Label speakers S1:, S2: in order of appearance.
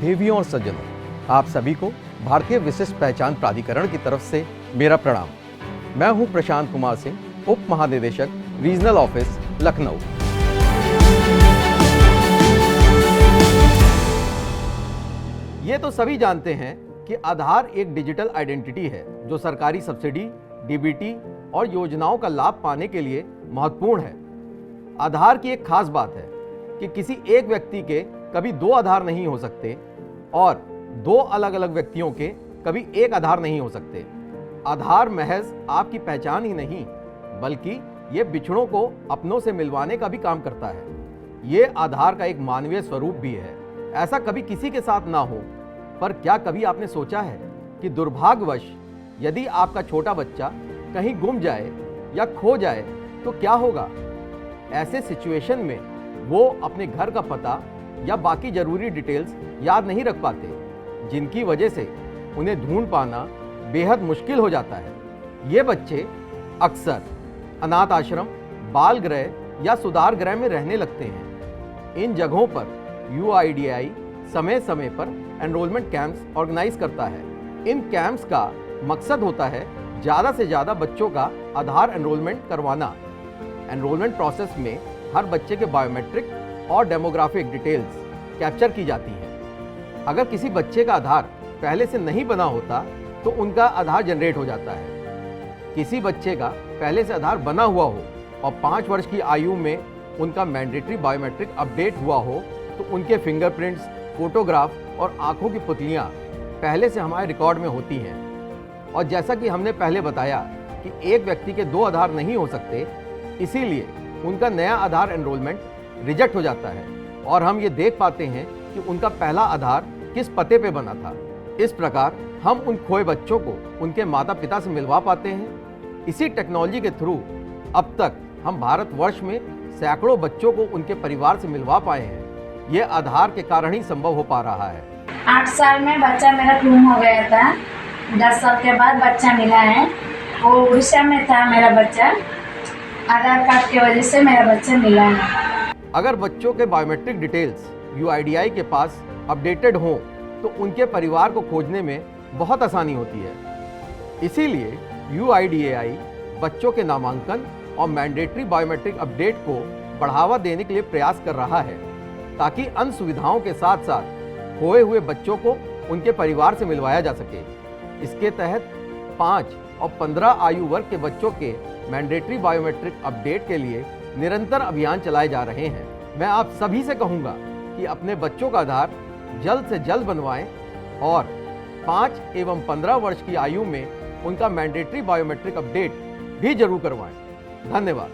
S1: देवियों और सज्जनों, आप सभी को भारतीय विशिष्ट पहचान प्राधिकरण की तरफ से मेरा प्रणाम। मैं हूं प्रशांत कुमार सिंह, उप महानिदेशक रीजनल ऑफिस लखनऊ। ये तो सभी जानते हैं कि आधार एक डिजिटल आइडेंटिटी है जो सरकारी सब्सिडी, डीबीटी और योजनाओं का लाभ पाने के लिए महत्वपूर्ण है। आधार की एक खास बात है कि किसी एक व्यक्ति के कभी दो आधार नहीं हो सकते और दो अलग अलग व्यक्तियों के कभी एक आधार नहीं हो सकते। आधार महज आपकी पहचान ही नहीं, बल्कि ये बिछड़ों को अपनों से मिलवाने का भी काम करता है। ये आधार का एक मानवीय स्वरूप भी है। ऐसा कभी किसी के साथ ना हो, पर क्या कभी आपने सोचा है कि दुर्भाग्यवश यदि आपका छोटा बच्चा कहीं गुम जाए या खो जाए तो क्या होगा? ऐसे सिचुएशन में वो अपने घर का पता या बाकी जरूरी डिटेल्स याद नहीं रख पाते, जिनकी वजह से उन्हें ढूंढ पाना बेहद मुश्किल हो जाता है। ये बच्चे अक्सर अनाथ आश्रम, बाल गृह या सुधार गृह में रहने लगते हैं। इन जगहों पर UIDAI समय समय पर एनरोलमेंट कैंप्स ऑर्गेनाइज करता है। इन कैंप्स का मकसद होता है ज़्यादा से ज़्यादा बच्चों का आधार एनरोलमेंट करवाना। एनरोलमेंट प्रोसेस में हर बच्चे के बायोमेट्रिक और डेमोग्राफिक डिटेल्स कैप्चर की जाती हैं। अगर किसी बच्चे का आधार पहले से नहीं बना होता तो उनका आधार जनरेट हो जाता है। किसी बच्चे का पहले से आधार बना हुआ हो और 5 वर्ष की आयु में उनका मैंडेटरी बायोमेट्रिक अपडेट हुआ हो तो उनके फिंगरप्रिंट्स, फोटोग्राफ और आंखों की पुतलियां पहले से हमारे रिकॉर्ड में होती हैं। और जैसा कि हमने पहले बताया कि एक व्यक्ति के दो आधार नहीं हो सकते, इसीलिए उनका नया आधार एनरोलमेंट रिजेक्ट हो जाता है और हम ये देख पाते हैं कि उनका पहला आधार किस पते पे बना था। इस प्रकार हम उन खोए बच्चों को उनके माता पिता से मिलवा पाते हैं। इसी टेक्नोलॉजी के थ्रू अब तक हम भारतवर्ष में सैकड़ों बच्चों को उनके परिवार से मिलवा पाए हैं। ये आधार के कारण ही संभव हो पा रहा है।
S2: 8 साल में बच्चा मेरा गुम हो गया था। 10 साल के बाद बच्चा मिला है। वो उड़ीसा में था मेरा बच्चा। आधार कार्ड की वजह से मेरा बच्चा मिला है।
S1: अगर बच्चों के बायोमेट्रिक डिटेल्स UIDAI के पास अपडेटेड हों तो उनके परिवार को खोजने में बहुत आसानी होती है। इसीलिए UIDAI बच्चों के नामांकन और मैंडेटरी बायोमेट्रिक अपडेट को बढ़ावा देने के लिए प्रयास कर रहा है, ताकि अन्य सुविधाओं के साथ साथ खोए हुए बच्चों को उनके परिवार से मिलवाया जा सके। इसके तहत 5 और 15 आयु वर्ग के बच्चों के मैंडेटरी बायोमेट्रिक अपडेट के लिए निरंतर अभियान चलाए जा रहे हैं। मैं आप सभी से कहूंगा कि अपने बच्चों का आधार जल्द से जल्द बनवाएं और 5 एवं 15 वर्ष की आयु में उनका मैंडेटरी बायोमेट्रिक अपडेट भी जरूर करवाएं। धन्यवाद।